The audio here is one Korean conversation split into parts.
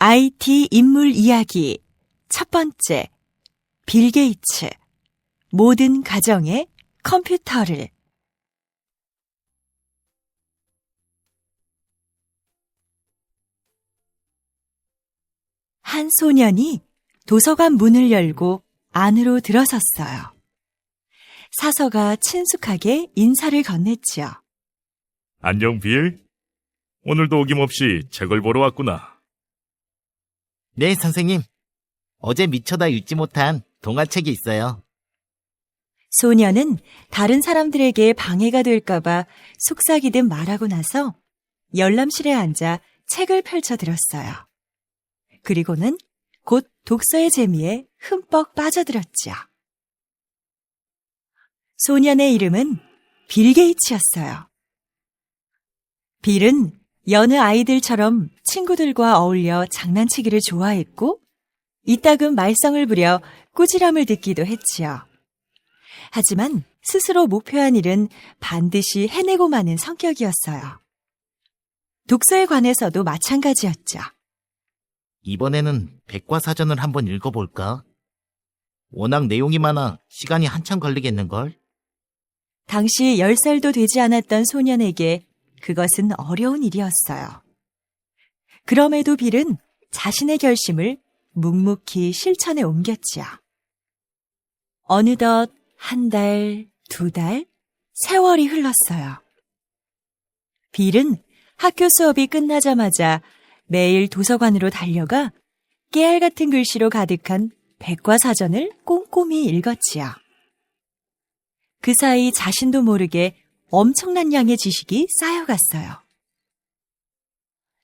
IT 인물 이야기 첫 번째, 빌 게이츠. 모든 가정에 컴퓨터를. 한 소년이 도서관 문을 열고 안으로 들어섰어요. 사서가 친숙하게 인사를 건넸지요. 안녕, 빌. 오늘도 어김없이 책을 보러 왔구나. 네, 선생님. 어제 미처 다 읽지 못한 동화책이 있어요. 소년은 다른 사람들에게 방해가 될까봐 속삭이듯 말하고 나서 열람실에 앉아 책을 펼쳐 들었어요. 그리고는 곧 독서의 재미에 흠뻑 빠져들었죠. 소년의 이름은 빌 게이츠였어요. 빌은 여느 아이들처럼 친구들과 어울려 장난치기를 좋아했고 이따금 말썽을 부려 꾸지람을 듣기도 했지요. 하지만 스스로 목표한 일은 반드시 해내고 마는 성격이었어요. 독서에 관해서도 마찬가지였죠. 이번에는 백과사전을 한번 읽어볼까? 워낙 내용이 많아 시간이 한참 걸리겠는걸? 당시 10살도 되지 않았던 소년에게 그것은 어려운 일이었어요. 그럼에도 빌은 자신의 결심을 묵묵히 실천에 옮겼지요. 어느덧 한 달, 2달, 세월이 흘렀어요. 빌은 학교 수업이 끝나자마자 매일 도서관으로 달려가 깨알 같은 글씨로 가득한 백과사전을 꼼꼼히 읽었지요. 그 사이 자신도 모르게 엄청난 양의 지식이 쌓여갔어요.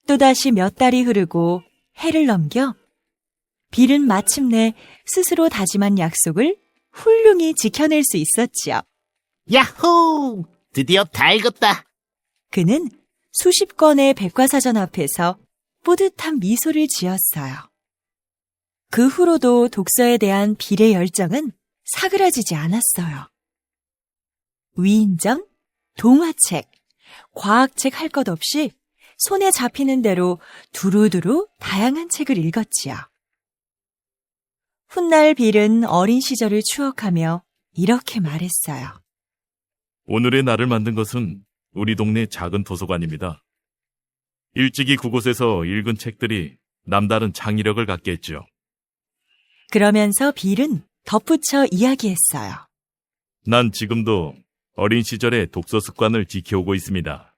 또다시 몇 달이 흐르고 해를 넘겨 빌은 마침내 스스로 다짐한 약속을 훌륭히 지켜낼 수 있었지요. 야호! 드디어 다 읽었다. 그는 수십 권의 백과사전 앞에서 뿌듯한 미소를 지었어요. 그 후로도 독서에 대한 빌의 열정은 사그라지지 않았어요. 위인전, 동화책, 과학책 할 것 없이 손에 잡히는 대로 두루두루 다양한 책을 읽었지요. 훗날 빌은 어린 시절을 추억하며 이렇게 말했어요. 오늘의 나를 만든 것은 우리 동네 작은 도서관입니다. 일찍이 그곳에서 읽은 책들이 남다른 창의력을 갖게 했죠. 그러면서 빌은 덧붙여 이야기했어요. 난 지금도 어린 시절의 독서 습관을 지켜오고 있습니다.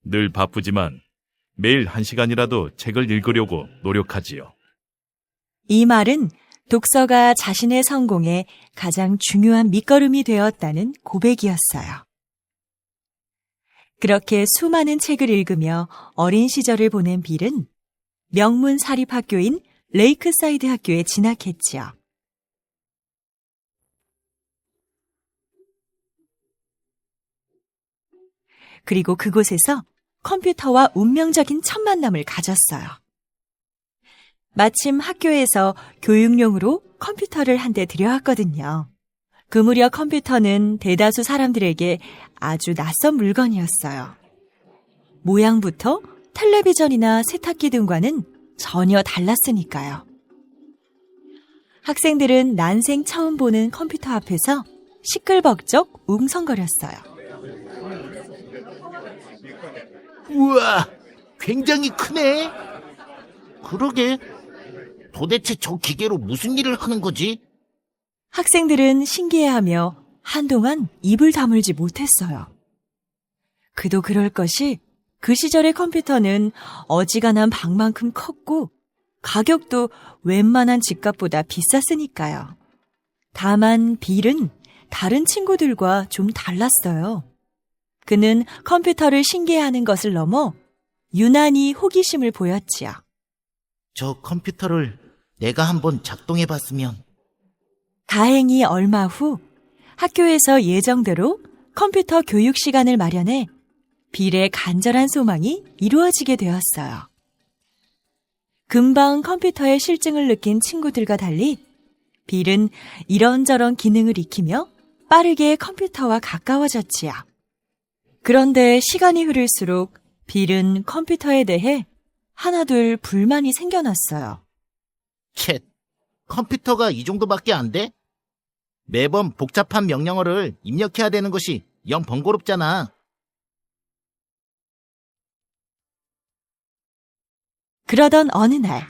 늘 바쁘지만 매일 1시간이라도 책을 읽으려고 노력하지요. 이 말은 독서가 자신의 성공에 가장 중요한 밑거름이 되었다는 고백이었어요. 그렇게 수많은 책을 읽으며 어린 시절을 보낸 빌은 명문 사립학교인 레이크사이드 학교에 진학했지요. 그리고 그곳에서 컴퓨터와 운명적인 첫 만남을 가졌어요. 마침 학교에서 교육용으로 컴퓨터를 한 대 들여왔거든요. 그 무렵 컴퓨터는 대다수 사람들에게 아주 낯선 물건이었어요. 모양부터 텔레비전이나 세탁기 등과는 전혀 달랐으니까요. 학생들은 난생 처음 보는 컴퓨터 앞에서 시끌벅적 웅성거렸어요. 우와, 굉장히 크네. 그러게, 도대체 저 기계로 무슨 일을 하는 거지? 학생들은 신기해하며 한동안 입을 다물지 못했어요. 그도 그럴 것이 그 시절의 컴퓨터는 어지간한 방만큼 컸고 가격도 웬만한 집값보다 비쌌으니까요. 다만 빌은 다른 친구들과 좀 달랐어요. 그는 컴퓨터를 신기해하는 것을 넘어 유난히 호기심을 보였지요. 저 컴퓨터를 내가 한번 작동해봤으면. 다행히 얼마 후 학교에서 예정대로 컴퓨터 교육 시간을 마련해 빌의 간절한 소망이 이루어지게 되었어요. 금방 컴퓨터의 실증을 느낀 친구들과 달리 빌은 이런저런 기능을 익히며 빠르게 컴퓨터와 가까워졌지요. 그런데 시간이 흐를수록 빌은 컴퓨터에 대해 하나둘 불만이 생겨났어요. 캣, 컴퓨터가 이 정도밖에 안 돼? 매번 복잡한 명령어를 입력해야 되는 것이 영 번거롭잖아. 그러던 어느 날,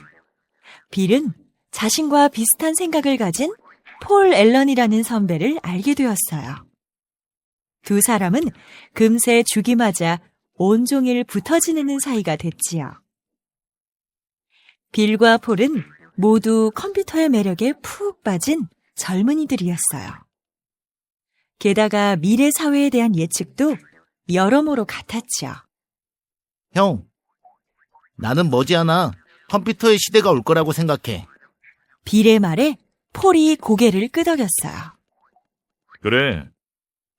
빌은 자신과 비슷한 생각을 가진 폴 앨런이라는 선배를 알게 되었어요. 두 사람은 금세 죽이 맞아 온종일 붙어 지내는 사이가 됐지요. 빌과 폴은 모두 컴퓨터의 매력에 푹 빠진 젊은이들이었어요. 게다가 미래 사회에 대한 예측도 여러모로 같았죠. 형, 나는 머지않아 컴퓨터의 시대가 올 거라고 생각해. 빌의 말에 폴이 고개를 끄덕였어요. 그래,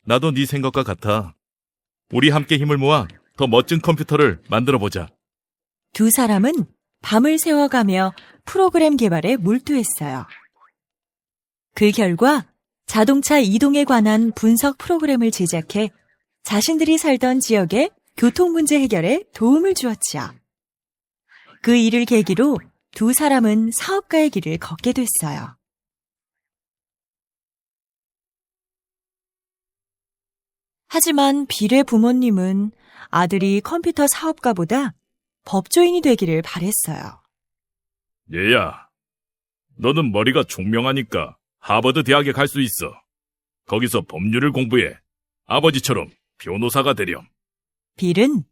나도 네 생각과 같아. 우리 함께 힘을 모아 더 멋진 컴퓨터를 만들어보자. 두 사람은 밤을 새워가며 프로그램 개발에 몰두했어요. 그 결과 자동차 이동에 관한 분석 프로그램을 제작해 자신들이 살던 지역의 교통 문제 해결에 도움을 주었죠. 그 일을 계기로 두 사람은 사업가의 길을 걷게 됐어요. 하지만 빌의 부모님은 아들이 컴퓨터 사업가보다 법조인이 되기를 바랬어요. 얘야, 너는 머리가 총명하니까 하버드 대학에 갈 수 있어. 거기서 법률을 공부해. 아버지처럼 변호사가 되렴. 빌은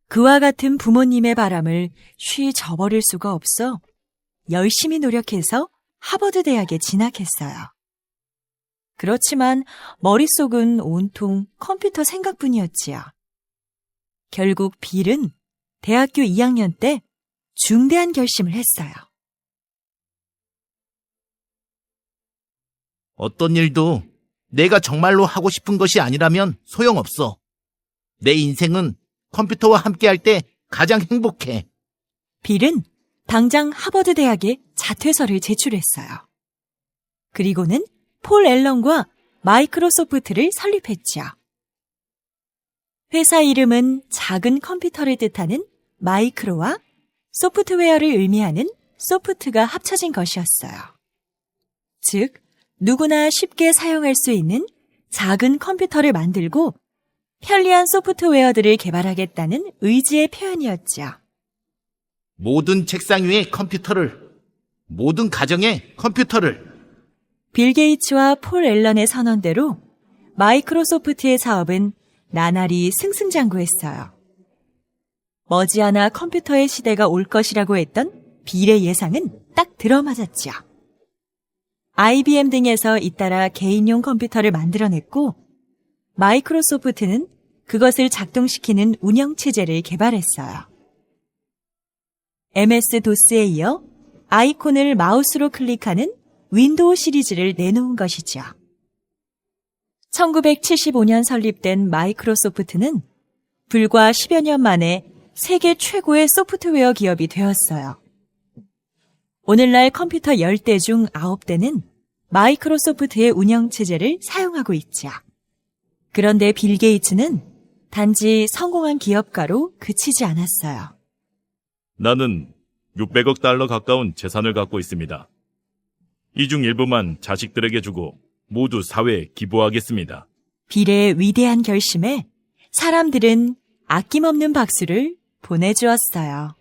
그와 같은 부모님의 바람을 쉬 저버릴 수가 없어 열심히 노력해서 하버드 대학에 진학했어요. 그렇지만 머릿속은 온통 컴퓨터 생각뿐이었지요. 결국 빌은 대학교 2학년 때 중대한 결심을 했어요. 어떤 일도 내가 정말로 하고 싶은 것이 아니라면 소용없어. 내 인생은 컴퓨터와 함께할 때 가장 행복해. 빌은 당장 하버드 대학에 자퇴서를 제출했어요. 그리고는 폴 앨런과 마이크로소프트를 설립했죠. 회사 이름은 작은 컴퓨터를 뜻하는 마이크로와 소프트웨어를 의미하는 소프트가 합쳐진 것이었어요. 즉, 누구나 쉽게 사용할 수 있는 작은 컴퓨터를 만들고 편리한 소프트웨어들을 개발하겠다는 의지의 표현이었죠. 모든 책상 위에 컴퓨터를, 모든 가정에 컴퓨터를. 빌 게이츠와 폴 앨런의 선언대로 마이크로소프트의 사업은 나날이 승승장구했어요. 머지않아 컴퓨터의 시대가 올 것이라고 했던 빌의 예상은 딱 들어맞았죠. IBM 등에서 잇따라 개인용 컴퓨터를 만들어냈고 마이크로소프트는 그것을 작동시키는 운영체제를 개발했어요. MS-DOS에 이어 아이콘을 마우스로 클릭하는 윈도우 시리즈를 내놓은 것이죠. 1975년 설립된 마이크로소프트는 불과 10여 년 만에 세계 최고의 소프트웨어 기업이 되었어요. 오늘날 컴퓨터 10대 중 9대는 마이크로소프트의 운영체제를 사용하고 있죠. 그런데 빌 게이츠는 단지 성공한 기업가로 그치지 않았어요. 나는 600억 달러 가까운 재산을 갖고 있습니다. 이 중 일부만 자식들에게 주고 모두 사회에 기부하겠습니다. 빌의 위대한 결심에 사람들은 아낌없는 박수를 보내주었어요.